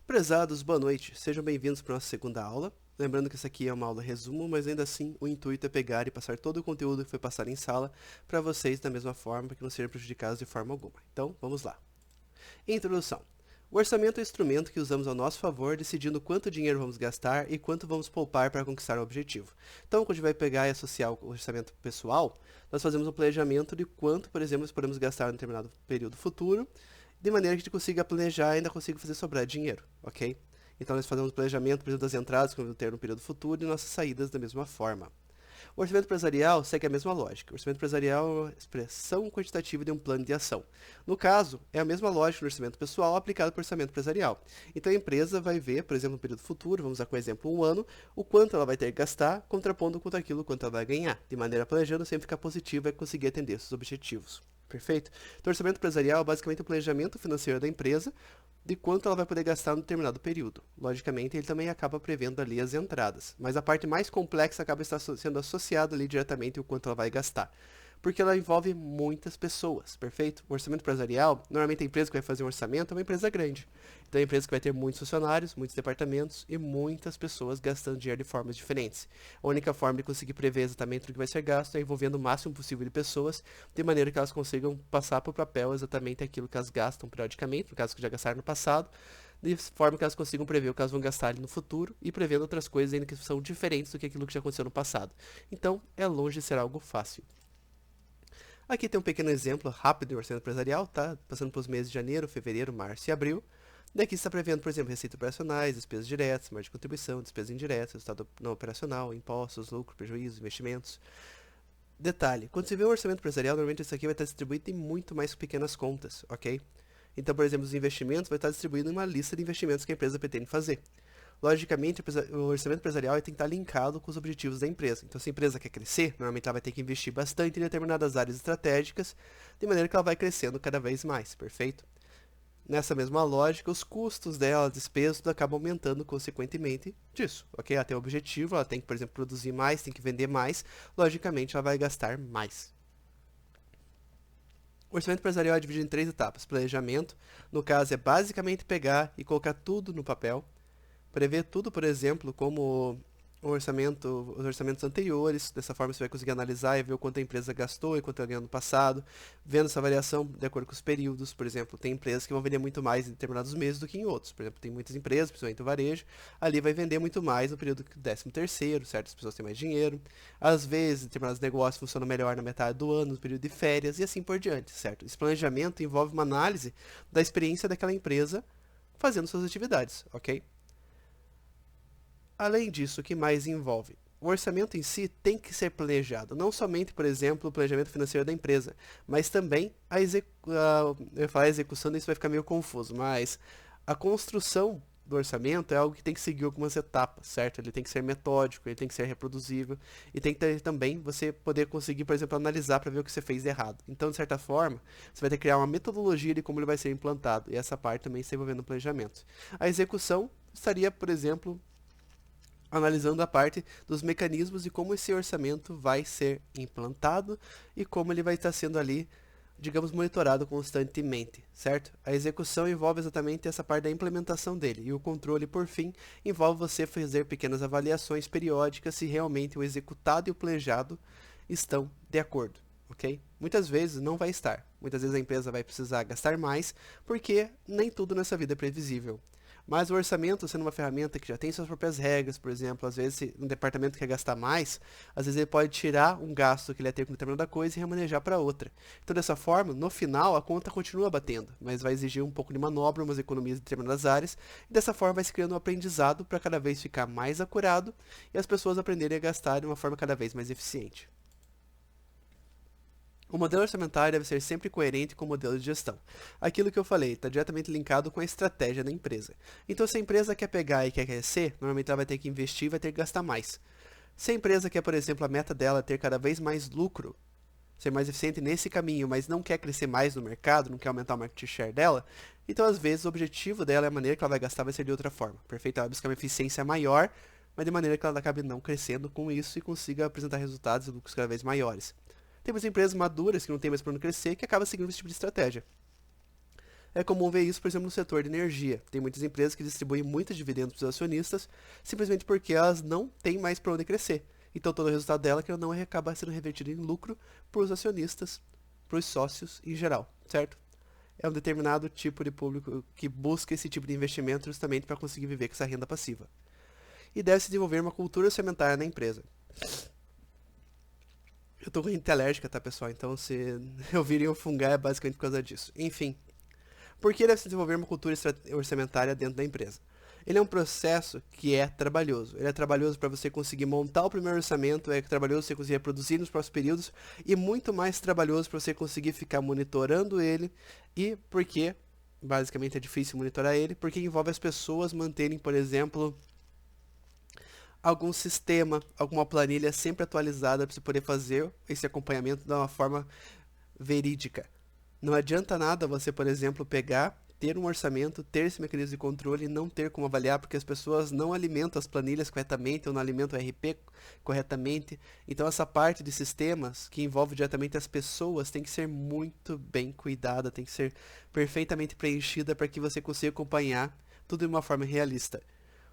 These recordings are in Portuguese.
Prezados, boa noite. Sejam bem-vindos para a nossa segunda aula. Lembrando que essa aqui é uma aula resumo, mas ainda assim o intuito é pegar e passar todo o conteúdo que foi passado em sala para vocês da mesma forma, para que não sejam prejudicados de forma alguma. Então, vamos lá. Introdução. O orçamento é o instrumento que usamos ao nosso favor, decidindo quanto dinheiro vamos gastar e quanto vamos poupar para conquistar o objetivo. Então, quando a gente vai pegar e associar o orçamento pessoal, nós fazemos um planejamento de quanto, por exemplo, nós podemos gastar em um determinado período futuro, de maneira que a gente consiga planejar e ainda consiga fazer sobrar dinheiro, ok? Então, nós fazemos o planejamento, por exemplo, das entradas que vamos ter no período futuro e nossas saídas da mesma forma. O orçamento empresarial segue a mesma lógica. O orçamento empresarial é uma expressão quantitativa de um plano de ação. No caso, é a mesma lógica do orçamento pessoal aplicado para o orçamento empresarial. Então a empresa vai ver, por exemplo, no período futuro, vamos usar como exemplo um ano, o quanto ela vai ter que gastar, contrapondo contra aquilo quanto ela vai ganhar. De maneira planejando, sempre ficar positiva e conseguir atender seus objetivos. Perfeito? Então, o orçamento empresarial é basicamente o planejamento financeiro da empresa, de quanto ela vai poder gastar no determinado período. Logicamente, ele também acaba prevendo ali as entradas, mas a parte mais complexa acaba sendo associada ali diretamente o quanto ela vai gastar, porque ela envolve muitas pessoas, perfeito? O orçamento empresarial, normalmente a empresa que vai fazer um orçamento é uma empresa grande, então é uma empresa que vai ter muitos funcionários, muitos departamentos e muitas pessoas gastando dinheiro de formas diferentes. A única forma de conseguir prever exatamente o que vai ser gasto é envolvendo o máximo possível de pessoas, de maneira que elas consigam passar para o papel exatamente aquilo que elas gastam periodicamente, no caso que já gastaram no passado, de forma que elas consigam prever o que elas vão gastar ali no futuro e prevendo outras coisas ainda que são diferentes do que aquilo que já aconteceu no passado. Então, é longe de ser algo fácil. Aqui tem um pequeno exemplo rápido de orçamento empresarial, tá? Passando pelos meses de janeiro, fevereiro, março e abril. Daqui está prevendo, por exemplo, receitas operacionais, despesas diretas, margem de contribuição, despesas indiretas, resultado não operacional, impostos, lucro, prejuízo, investimentos. Detalhe, quando você vê um orçamento empresarial, normalmente isso aqui vai estar distribuído em muito mais pequenas contas, ok? Então, por exemplo, os investimentos vai estar distribuído em uma lista de investimentos que a empresa pretende fazer. Logicamente, o orçamento empresarial tem que estar linkado com os objetivos da empresa. Então, se a empresa quer crescer, normalmente ela vai ter que investir bastante em determinadas áreas estratégicas, de maneira que ela vai crescendo cada vez mais, perfeito? Nessa mesma lógica, os custos dela, as despesas, tudo acaba aumentando consequentemente disso, ok? Ela tem um objetivo, ela tem que, por exemplo, produzir mais, tem que vender mais, logicamente ela vai gastar mais. O orçamento empresarial é dividido em 3 etapas. Planejamento, no caso, é basicamente pegar e colocar tudo no papel, prever tudo, por exemplo, como os orçamentos anteriores. Dessa forma você vai conseguir analisar e ver o quanto a empresa gastou e quanto ela ganhou no passado, vendo essa variação de acordo com os períodos. Por exemplo, tem empresas que vão vender muito mais em determinados meses do que em outros. Por exemplo, tem muitas empresas, principalmente o varejo, ali vai vender muito mais no período do 13º, certo? As pessoas têm mais dinheiro. Às vezes, determinados negócios funcionam melhor na metade do ano, no período de férias e assim por diante, certo? Esse planejamento envolve uma análise da experiência daquela empresa fazendo suas atividades, ok? Além disso, o que mais envolve? O orçamento em si tem que ser planejado, não somente, por exemplo, o planejamento financeiro da empresa, mas também eu ia falar execução, isso vai ficar meio confuso, mas a construção do orçamento é algo que tem que seguir algumas etapas, certo? Ele tem que ser metódico, ele tem que ser reproduzível e tem que ter também você poder conseguir, por exemplo, analisar para ver o que você fez de errado. Então, de certa forma, você vai ter que criar uma metodologia de como ele vai ser implantado e essa parte também está envolvendo o planejamento. A execução estaria, por exemplo, analisando a parte dos mecanismos e como esse orçamento vai ser implantado e como ele vai estar sendo ali, digamos, monitorado constantemente, certo? A execução envolve exatamente essa parte da implementação dele e o controle, por fim, envolve você fazer pequenas avaliações periódicas se realmente o executado e o planejado estão de acordo, ok? Muitas vezes não vai estar, muitas vezes a empresa vai precisar gastar mais porque nem tudo nessa vida é previsível. Mas o orçamento, sendo uma ferramenta que já tem suas próprias regras, por exemplo, às vezes se um departamento quer gastar mais, às vezes ele pode tirar um gasto que ele ia ter com determinada coisa e remanejar para outra. Então, dessa forma, no final, a conta continua batendo, mas vai exigir um pouco de manobra, umas economias em determinadas áreas, e dessa forma vai se criando um aprendizado para cada vez ficar mais acurado e as pessoas aprenderem a gastar de uma forma cada vez mais eficiente. O modelo orçamentário deve ser sempre coerente com o modelo de gestão. Aquilo que eu falei está diretamente linkado com a estratégia da empresa. Então, se a empresa quer pegar e quer crescer, normalmente ela vai ter que investir e vai ter que gastar mais. Se a empresa quer, por exemplo, a meta dela é ter cada vez mais lucro, ser mais eficiente nesse caminho, mas não quer crescer mais no mercado, não quer aumentar o market share dela, então às vezes o objetivo dela, a maneira que ela vai gastar vai ser de outra forma. Perfeito? Ela busca uma eficiência maior, mas de maneira que ela acabe não crescendo com isso e consiga apresentar resultados e lucros cada vez maiores. Temos empresas maduras que não têm mais para onde crescer que acabam seguindo esse tipo de estratégia. É comum ver isso, por exemplo, no setor de energia. Tem muitas empresas que distribuem muitos dividendos para os acionistas, simplesmente porque elas não têm mais para onde crescer. Então todo o resultado dela que não acaba sendo revertido em lucro para os acionistas, para os sócios em geral, certo? É um determinado tipo de público que busca esse tipo de investimento justamente para conseguir viver com essa renda passiva. E deve-se desenvolver uma cultura orçamentária na empresa. Eu tô com rinite alérgica, tá, pessoal? Então, se eu vir um fungar, é basicamente por causa disso. Enfim, por que deve-se desenvolver uma cultura orçamentária dentro da empresa? Ele é um processo que é trabalhoso. Ele é trabalhoso para você conseguir montar o primeiro orçamento, é trabalhoso para você conseguir reproduzir nos próximos períodos e muito mais trabalhoso para você conseguir ficar monitorando ele e porque, basicamente, é difícil monitorar ele, porque envolve as pessoas manterem, por exemplo, algum sistema, alguma planilha sempre atualizada para você poder fazer esse acompanhamento de uma forma verídica. Não adianta nada você, por exemplo, pegar, ter um orçamento, ter esse mecanismo de controle e não ter como avaliar, porque as pessoas não alimentam as planilhas corretamente ou não alimentam o RP corretamente. Então essa parte de sistemas que envolve diretamente as pessoas tem que ser muito bem cuidada, tem que ser perfeitamente preenchida para que você consiga acompanhar tudo de uma forma realista.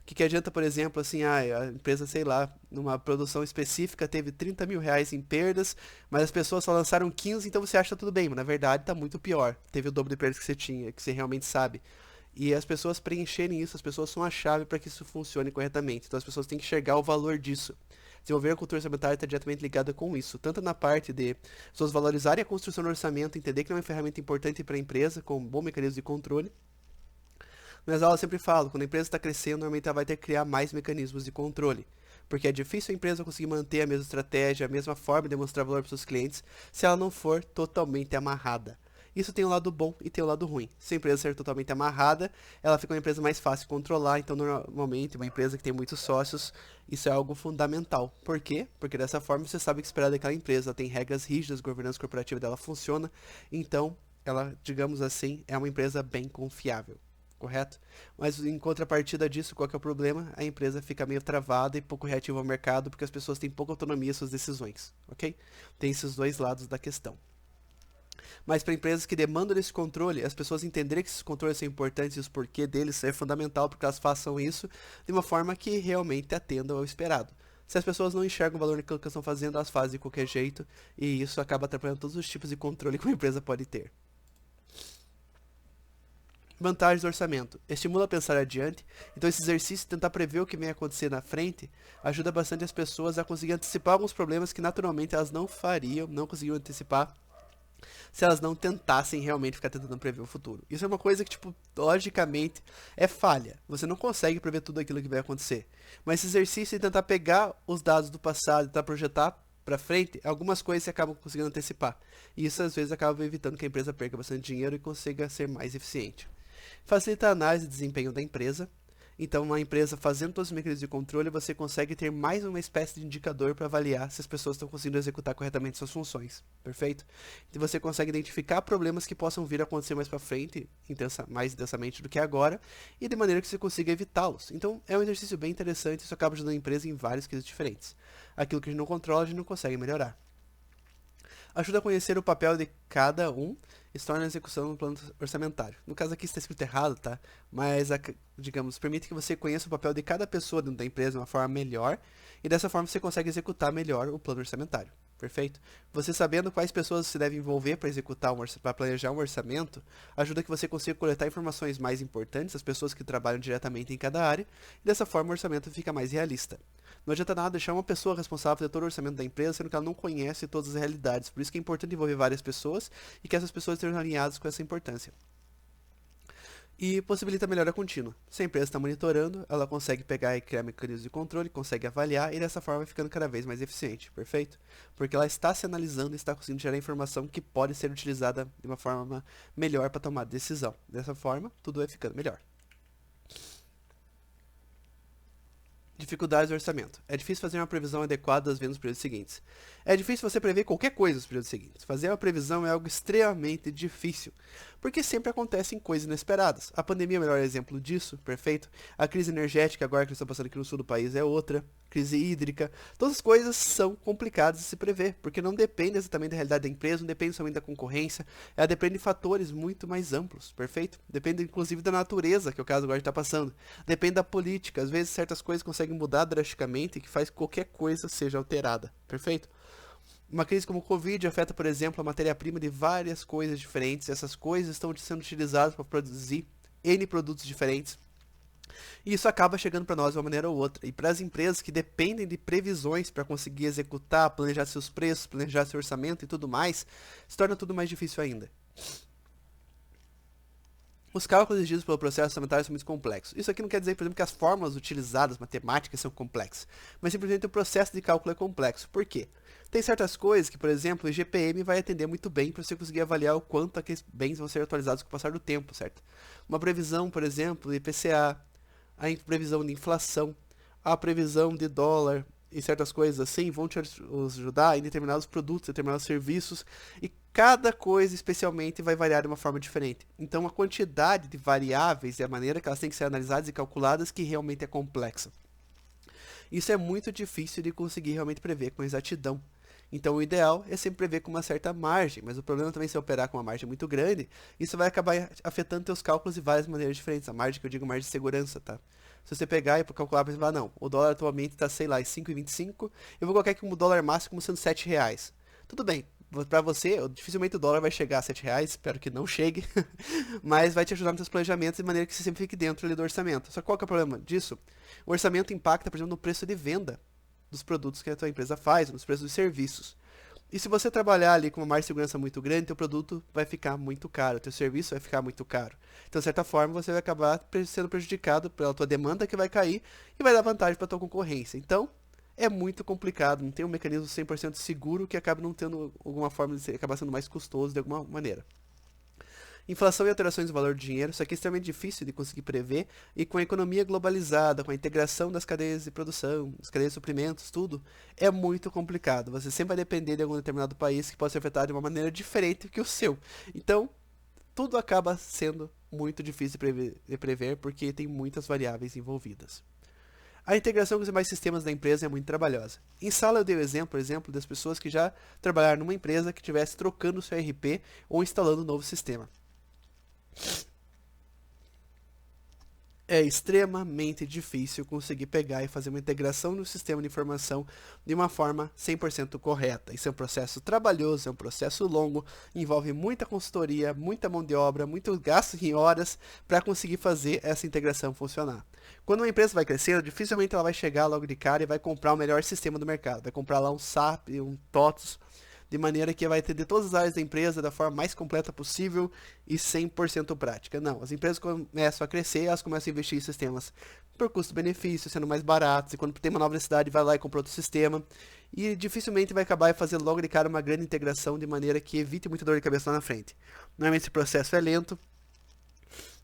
O que adianta, por exemplo, assim, a empresa, sei lá, numa produção específica teve 30 mil reais em perdas, mas as pessoas só lançaram 15, então você acha tudo bem, mas na verdade tá muito pior. Teve o dobro de perdas que você tinha, que você realmente sabe. E as pessoas preencherem isso, as pessoas são a chave para que isso funcione corretamente. Então as pessoas têm que enxergar o valor disso. Desenvolver a cultura orçamentária está diretamente ligada com isso, tanto na parte de pessoas valorizarem a construção do orçamento, entender que é uma ferramenta importante para a empresa, com um bom mecanismo de controle. Nas aulas eu sempre falo, quando a empresa está crescendo, normalmente ela vai ter que criar mais mecanismos de controle. Porque é difícil a empresa conseguir manter a mesma estratégia, a mesma forma de demonstrar valor para os seus clientes, se ela não for totalmente amarrada. Isso tem um lado bom e tem um lado ruim. Se a empresa ser totalmente amarrada, ela fica uma empresa mais fácil de controlar. Então, normalmente, uma empresa que tem muitos sócios, isso é algo fundamental. Por quê? Porque dessa forma você sabe o que esperar daquela empresa. Ela tem regras rígidas, a governança corporativa dela funciona. Então, ela, digamos assim, é uma empresa bem confiável. Correto? Mas em contrapartida disso, qual que é o problema? A empresa fica meio travada e pouco reativa ao mercado porque as pessoas têm pouca autonomia em suas decisões, ok? Tem esses dois lados da questão. Mas para empresas que demandam esse controle, as pessoas entenderem que esses controles são importantes e os porquê deles é fundamental porque elas façam isso de uma forma que realmente atendam ao esperado. Se as pessoas não enxergam o valor naquilo que estão fazendo, elas fazem de qualquer jeito e isso acaba atrapalhando todos os tipos de controle que uma empresa pode ter. Vantagens do orçamento. Estimula a pensar adiante, então esse exercício de tentar prever o que vem acontecer na frente ajuda bastante as pessoas a conseguir antecipar alguns problemas que naturalmente elas não fariam, não conseguiriam antecipar se elas não tentassem realmente ficar tentando prever o futuro. Isso é uma coisa que, tipo, logicamente é falha. Você não consegue prever tudo aquilo que vai acontecer. Mas esse exercício de tentar pegar os dados do passado e tentar projetar para frente, algumas coisas você acaba conseguindo antecipar. E isso às vezes acaba evitando que a empresa perca bastante dinheiro e consiga ser mais eficiente. Facilita a análise de desempenho da empresa. Então, uma empresa fazendo todos os mecanismos de controle, você consegue ter mais uma espécie de indicador para avaliar se as pessoas estão conseguindo executar corretamente suas funções. Perfeito? Então, você consegue identificar problemas que possam vir a acontecer mais para frente, mais intensamente do que agora, e de maneira que você consiga evitá-los. Então, é um exercício bem interessante, isso acaba ajudando a empresa em vários quesitos diferentes. Aquilo que a gente não controla, a gente não consegue melhorar. Ajuda a conhecer o papel de cada um e se torna a execução do plano orçamentário. No caso aqui está escrito errado, tá? Mas, digamos, permite que você conheça o papel de cada pessoa dentro da empresa de uma forma melhor e dessa forma você consegue executar melhor o plano orçamentário. Perfeito? Você sabendo quais pessoas você deve envolver para executar para planejar um orçamento, ajuda que você consiga coletar informações mais importantes das pessoas que trabalham diretamente em cada área, e dessa forma o orçamento fica mais realista. Não adianta nada deixar uma pessoa responsável de todo o orçamento da empresa, sendo que ela não conhece todas as realidades. Por isso que é importante envolver várias pessoas e que essas pessoas estejam alinhadas com essa importância. E possibilita a melhora contínua. Se a empresa está monitorando, ela consegue pegar e criar mecanismos de controle, consegue avaliar e dessa forma vai ficando cada vez mais eficiente, perfeito? Porque ela está se analisando e está conseguindo gerar informação que pode ser utilizada de uma forma melhor para tomar decisão. Dessa forma, tudo vai ficando melhor. Dificuldades do orçamento. É difícil fazer uma previsão adequada das vendas nos períodos seguintes. É difícil você prever qualquer coisa nos períodos seguintes. Fazer uma previsão é algo extremamente difícil, porque sempre acontecem coisas inesperadas. A pandemia é o melhor exemplo disso, perfeito. A crise energética agora que está passando aqui no sul do país é outra. Crise hídrica. Todas as coisas são complicadas de se prever, porque não depende exatamente da realidade da empresa, não depende somente da concorrência, ela depende de fatores muito mais amplos, perfeito? Depende inclusive da natureza, que é o caso agora está passando. Depende da política, às vezes certas coisas conseguem mudar drasticamente e que faz que qualquer coisa seja alterada, perfeito? Uma crise como o Covid afeta, por exemplo, a matéria-prima de várias coisas diferentes. Essas coisas estão sendo utilizadas para produzir N produtos diferentes. E isso acaba chegando para nós de uma maneira ou outra. E para as empresas que dependem de previsões para conseguir executar, planejar seus preços, planejar seu orçamento e tudo mais, se torna tudo mais difícil ainda. Os cálculos exigidos pelo processo orçamentário são muito complexos. Isso aqui não quer dizer, por exemplo, que as fórmulas utilizadas, matemáticas, são complexas, mas simplesmente o processo de cálculo é complexo. Por quê? Tem certas coisas que, por exemplo, o IGPM vai atender muito bem para você conseguir avaliar o quanto aqueles bens vão ser atualizados com o passar do tempo, certo? Uma previsão, por exemplo, de IPCA, a previsão de inflação, a previsão de dólar e certas coisas assim vão te ajudar em determinados produtos, determinados serviços, e cada coisa especialmente vai variar de uma forma diferente. Então a quantidade de variáveis e a maneira que elas têm que ser analisadas e calculadas que realmente é complexa. Isso é muito difícil de conseguir realmente prever com exatidão. Então o ideal é sempre prever com uma certa margem, mas o problema também é se operar com uma margem muito grande, isso vai acabar afetando teus cálculos de várias maneiras diferentes. A margem que eu digo margem de segurança, tá? Se você pegar e calcular, por exemplo, não, o dólar atualmente está, sei lá, em 5,25, eu vou colocar aqui o dólar máximo como sendo R$7. Tudo bem, para você, dificilmente o dólar vai chegar a R$7, espero que não chegue, mas vai te ajudar nos seus planejamentos de maneira que você sempre fique dentro ali do orçamento. Só que qual que é o problema disso? O orçamento impacta, por exemplo, no preço de venda dos produtos que a tua empresa faz, nos preços dos serviços. E se você trabalhar ali com uma margem de segurança muito grande, teu produto vai ficar muito caro, teu serviço vai ficar muito caro. Então, de certa forma, você vai acabar sendo prejudicado pela tua demanda que vai cair e vai dar vantagem para a tua concorrência. Então, é muito complicado, não tem um mecanismo 100% seguro que acaba não tendo alguma forma de acabar sendo mais custoso de alguma maneira. Inflação e alterações do valor do dinheiro, isso aqui é extremamente difícil de conseguir prever, e com a economia globalizada, com a integração das cadeias de produção, das cadeias de suprimentos, tudo, é muito complicado. Você sempre vai depender de algum determinado país que pode ser afetado de uma maneira diferente que o seu. Então, tudo acaba sendo muito difícil de prever porque tem muitas variáveis envolvidas. A integração com os demais sistemas da empresa é muito trabalhosa. Em sala eu dei o exemplo, por exemplo, das pessoas que já trabalharam numa empresa que estivesse trocando o seu RP ou instalando um novo sistema. É extremamente difícil conseguir pegar e fazer uma integração no sistema de informação de uma forma 100% correta. Isso é um processo trabalhoso, é um processo longo, envolve muita consultoria, muita mão de obra, muito gasto em horas para conseguir fazer essa integração funcionar. Quando uma empresa vai crescendo, dificilmente ela vai chegar logo de cara e vai comprar o melhor sistema do mercado. Vai comprar lá um SAP, um TOTS, de maneira que vai atender todas as áreas da empresa da forma mais completa possível e 100% prática. Não, as empresas começam a crescer, elas começam a investir em sistemas por custo-benefício, sendo mais baratos, e quando tem uma nova necessidade, vai lá e compra outro sistema, e dificilmente vai acabar fazendo logo de cara uma grande integração de maneira que evite muita dor de cabeça lá na frente. Normalmente esse processo é lento,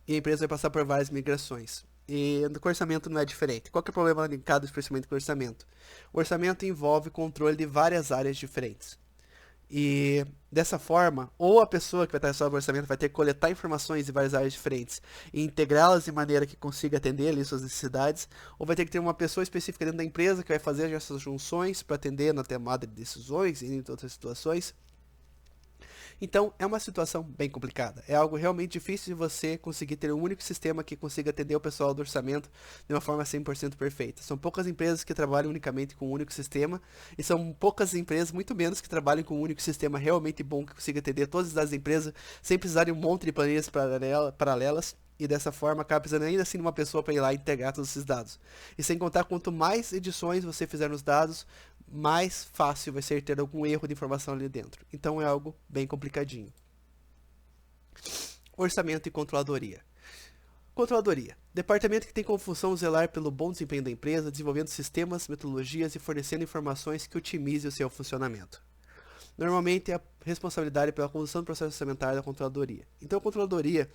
e a empresa vai passar por várias migrações. E com o orçamento não é diferente. Qual que é o problema linkado especialmente com o orçamento? O orçamento envolve controle de várias áreas diferentes. E dessa forma, ou a pessoa que vai estar sobre o orçamento vai ter que coletar informações de várias áreas diferentes e integrá-las de maneira que consiga atender ali suas necessidades, ou vai ter que ter uma pessoa específica dentro da empresa que vai fazer essas junções para atender na tomada de decisões e em outras situações. Então, é uma situação bem complicada. É algo realmente difícil de você conseguir ter um único sistema que consiga atender o pessoal do orçamento de uma forma 100% perfeita. São poucas empresas que trabalham unicamente com um único sistema, e são poucas empresas, muito menos, que trabalham com um único sistema realmente bom que consiga atender todas as empresas sem precisar de um monte de planilhas paralelas. E dessa forma acaba precisando ainda assim de uma pessoa para ir lá e integrar todos esses dados. E sem contar, quanto mais edições você fizer nos dados, mais fácil vai ser ter algum erro de informação ali dentro. Então é algo bem complicadinho. Orçamento e controladoria. Controladoria. Departamento que tem como função zelar pelo bom desempenho da empresa, desenvolvendo sistemas, metodologias e fornecendo informações que otimizem o seu funcionamento. Normalmente é a responsabilidade pela condução do processo orçamentário da controladoria. Então a controladoria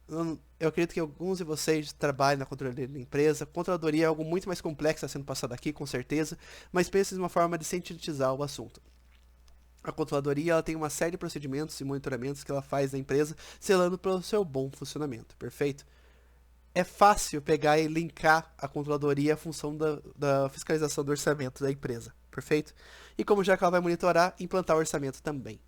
Eu acredito que alguns de vocês trabalham na controladoria da empresa. Controladoria é algo muito mais complexo a sendo passado aqui, com certeza, mas pense de uma forma de sintetizar o assunto. A controladoria ela tem uma série de procedimentos e monitoramentos que ela faz da empresa, zelando pelo seu bom funcionamento, perfeito? É fácil pegar e linkar a controladoria à função da fiscalização do orçamento da empresa, perfeito? E como já que ela vai monitorar, implantar o orçamento também.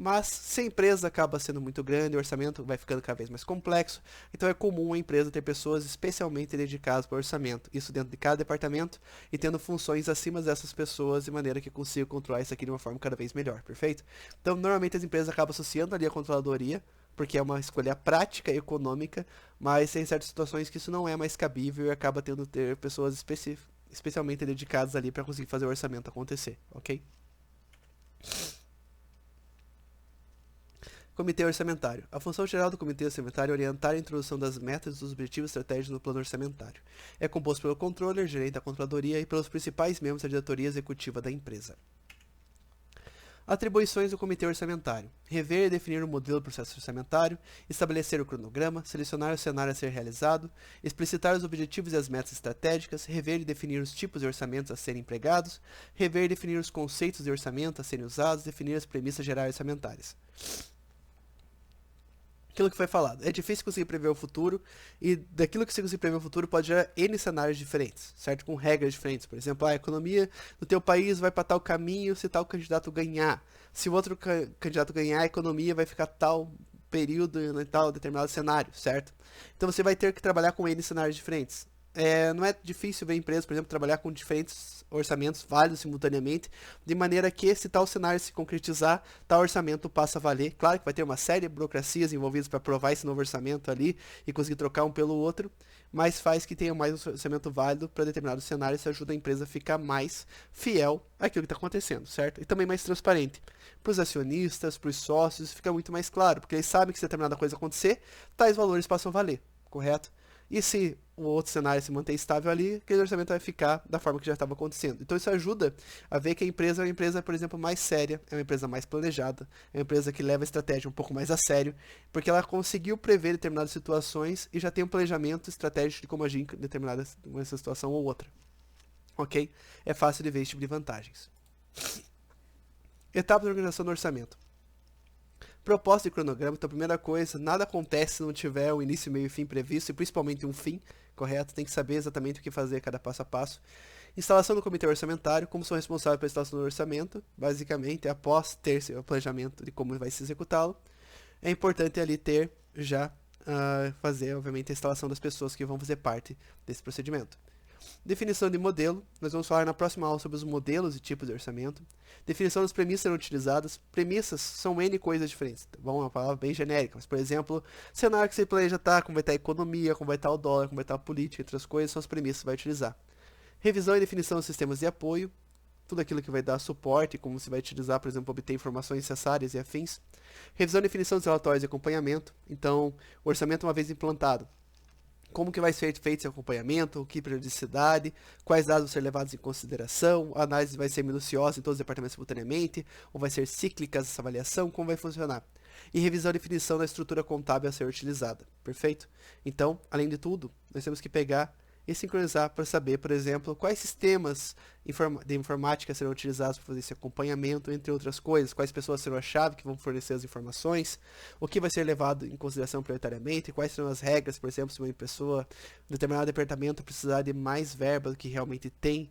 Mas se a empresa acaba sendo muito grande, o orçamento vai ficando cada vez mais complexo, então é comum a empresa ter pessoas especialmente dedicadas para o orçamento, isso dentro de cada departamento e tendo funções acima dessas pessoas de maneira que consiga controlar isso aqui de uma forma cada vez melhor, perfeito? Então normalmente as empresas acabam associando ali a controladoria, porque é uma escolha prática e econômica, mas tem certas situações que isso não é mais cabível e acaba tendo que ter pessoas especialmente dedicadas ali para conseguir fazer o orçamento acontecer, ok? Comitê Orçamentário. A função geral do Comitê Orçamentário é orientar a introdução das metas e dos objetivos estratégicos no plano orçamentário. É composto pelo controller, gerente da controladoria e pelos principais membros da diretoria executiva da empresa. Atribuições do Comitê Orçamentário. Rever e definir o modelo do processo orçamentário, estabelecer o cronograma, selecionar o cenário a ser realizado, explicitar os objetivos e as metas estratégicas, rever e definir os tipos de orçamentos a serem empregados, rever e definir os conceitos de orçamento a serem usados, definir as premissas gerais orçamentárias. Aquilo que foi falado. É difícil conseguir prever o futuro, e daquilo que você conseguir prever o futuro pode gerar N cenários diferentes, certo? Com regras diferentes. Por exemplo, a economia do teu país vai para tal caminho se tal candidato ganhar. Se o outro candidato ganhar, a economia vai ficar tal período em tal determinado cenário, certo? Então você vai ter que trabalhar com N cenários diferentes. Não é difícil ver empresas, por exemplo, trabalhar com diferentes orçamentos válidos simultaneamente, de maneira que, se tal cenário se concretizar, tal orçamento passa a valer. Claro que vai ter uma série de burocracias envolvidas para aprovar esse novo orçamento ali e conseguir trocar um pelo outro, mas faz que tenha mais um orçamento válido para determinado cenário. Isso ajuda a empresa a ficar mais fiel àquilo que está acontecendo, certo? E também mais transparente. Para os acionistas, para os sócios, fica muito mais claro, porque eles sabem que se determinada coisa acontecer, tais valores passam a valer, correto? E se o outro cenário se manter estável ali, aquele orçamento vai ficar da forma que já estava acontecendo. Então isso ajuda a ver que a empresa é uma empresa, por exemplo, mais séria, é uma empresa mais planejada, é uma empresa que leva a estratégia um pouco mais a sério, porque ela conseguiu prever determinadas situações e já tem um planejamento estratégico de como agir em determinada situação ou outra. Ok? É fácil de ver esse tipo de vantagens. Etapa de organização do orçamento. Proposta de cronograma. Então, a primeira coisa, nada acontece se não tiver um início, meio e fim previsto, e principalmente um fim, correto? Tem que saber exatamente o que fazer cada passo a passo. Instalação do comitê orçamentário. Como sou responsável pela instalação do orçamento, basicamente, após ter o planejamento de como vai se executá-lo, é importante ali ter já, fazer, obviamente, a instalação das pessoas que vão fazer parte desse procedimento. Definição de modelo. Nós vamos falar na próxima aula sobre os modelos e tipos de orçamento. Definição das premissas serão utilizadas. Premissas são N coisas diferentes. Bom, é uma palavra bem genérica, mas, por exemplo, cenário que você planeja como vai estar a economia, como vai estar o dólar, como vai estar a política, entre as coisas, são as premissas que vai utilizar. Revisão e definição dos sistemas de apoio. Tudo aquilo que vai dar suporte, como você vai utilizar, por exemplo, para obter informações necessárias e afins. Revisão e definição dos relatórios de acompanhamento. Então, o orçamento, uma vez implantado, como que vai ser feito esse acompanhamento, que periodicidade, quais dados vão ser levados em consideração, a análise vai ser minuciosa em todos os departamentos simultaneamente, ou vai ser cíclica essa avaliação, como vai funcionar. E revisão e definição da estrutura contábil a ser utilizada, perfeito? Então, além de tudo, nós temos que pegar e sincronizar para saber, por exemplo, quais sistemas de informática serão utilizados para fazer esse acompanhamento, entre outras coisas, quais pessoas serão a chave que vão fornecer as informações, o que vai ser levado em consideração prioritariamente, quais serão as regras, por exemplo, se uma pessoa, um determinado departamento precisar de mais verba do que realmente tem,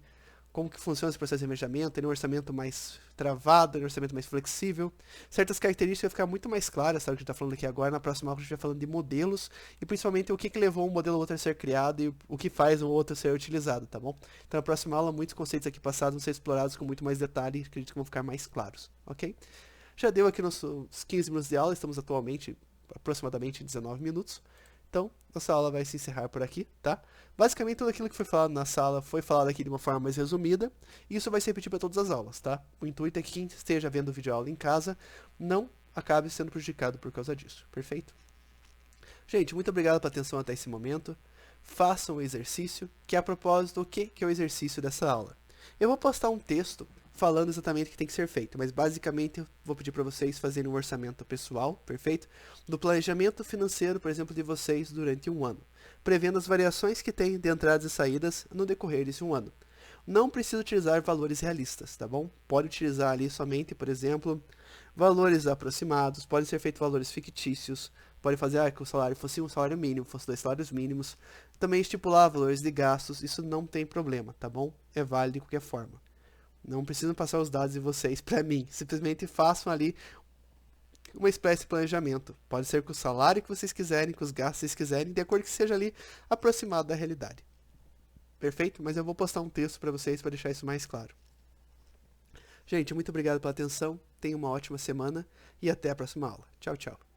como que funciona esse processo de remediamento, ter um orçamento mais travado, um orçamento mais flexível. Certas características vão ficar muito mais claras, sabe, o que a gente está falando aqui agora. Na próxima aula a gente vai falando de modelos e principalmente o que levou um modelo ou outro a ser criado e o que faz um ou outro ser utilizado, tá bom? Então na próxima aula muitos conceitos aqui passados vão ser explorados com muito mais detalhe e acredito que vão ficar mais claros, ok? Já deu aqui nossos 15 minutos de aula, estamos atualmente aproximadamente 19 minutos. Então, nossa aula vai se encerrar por aqui, tá? Basicamente, tudo aquilo que foi falado na sala foi falado aqui de uma forma mais resumida, e isso vai se repetir para todas as aulas, tá? O intuito é que quem esteja vendo o vídeo aula em casa não acabe sendo prejudicado por causa disso, perfeito? Gente, muito obrigado pela atenção até esse momento. Façam o exercício, que a propósito, o que é o exercício dessa aula? Eu vou postar um texto falando exatamente o que tem que ser feito, mas basicamente eu vou pedir para vocês fazerem um orçamento pessoal, perfeito? Do planejamento financeiro, por exemplo, de vocês durante um ano, prevendo as variações que tem de entradas e saídas no decorrer desse um ano. Não precisa utilizar valores realistas, tá bom? Pode utilizar ali somente, por exemplo, valores aproximados, pode ser feito valores fictícios, pode fazer que o salário fosse um salário mínimo, fosse 2 salários mínimos. Também estipular valores de gastos, isso não tem problema, tá bom? É válido de qualquer forma. Não precisam passar os dados de vocês para mim, simplesmente façam ali uma espécie de planejamento. Pode ser com o salário que vocês quiserem, com os gastos que vocês quiserem, de acordo que seja ali aproximado da realidade. Perfeito? Mas eu vou postar um texto para vocês para deixar isso mais claro. Gente, muito obrigado pela atenção, tenham uma ótima semana e até a próxima aula. Tchau, tchau.